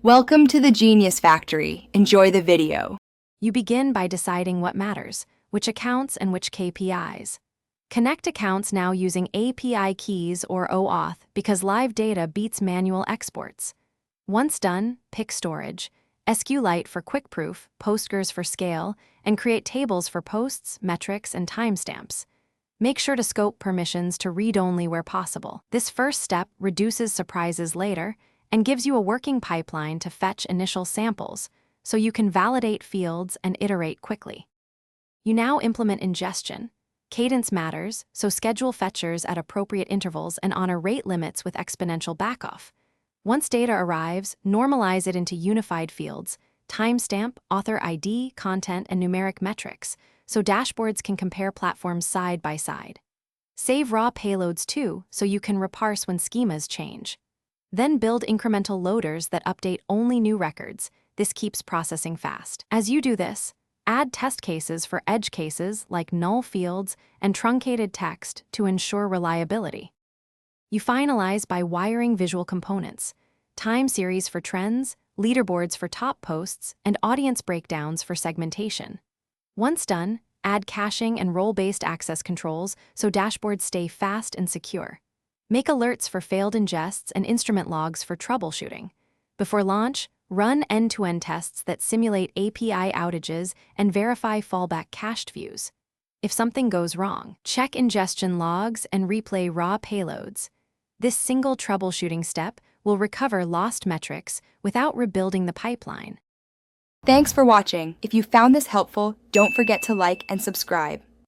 Welcome to the Genius Factory. Enjoy the video. You begin by deciding what matters, which accounts and which KPIs. Connect accounts now using API keys or OAuth because live data beats manual exports. Once done, pick storage, SQLite for quick proof, Postgres for scale, and create tables for posts, metrics, and timestamps. Make sure to scope permissions to read-only where possible. This first step reduces surprises later and gives you a working pipeline to fetch initial samples, so you can validate fields and iterate quickly. You now implement ingestion. Cadence matters, so schedule fetchers at appropriate intervals and honor rate limits with exponential backoff. Once data arrives, normalize it into unified fields, timestamp, author ID, content, and numeric metrics, so dashboards can compare platforms side by side. Save raw payloads too, so you can reparse when schemas change. Then build incremental loaders that update only new records. This keeps processing fast. As you do this, add test cases for edge cases like null fields and truncated text to ensure reliability. You finalize by wiring visual components, time series for trends, leaderboards for top posts, and audience breakdowns for segmentation. Once done, add caching and role-based access controls so dashboards stay fast and secure. Make alerts for failed ingests and instrument logs for troubleshooting. Before launch, run end-to-end tests that simulate API outages and verify fallback cached views. If something goes wrong, check ingestion logs and replay raw payloads. This single troubleshooting step will recover lost metrics without rebuilding the pipeline. Thanks for watching. If you found this helpful, don't forget to like and subscribe.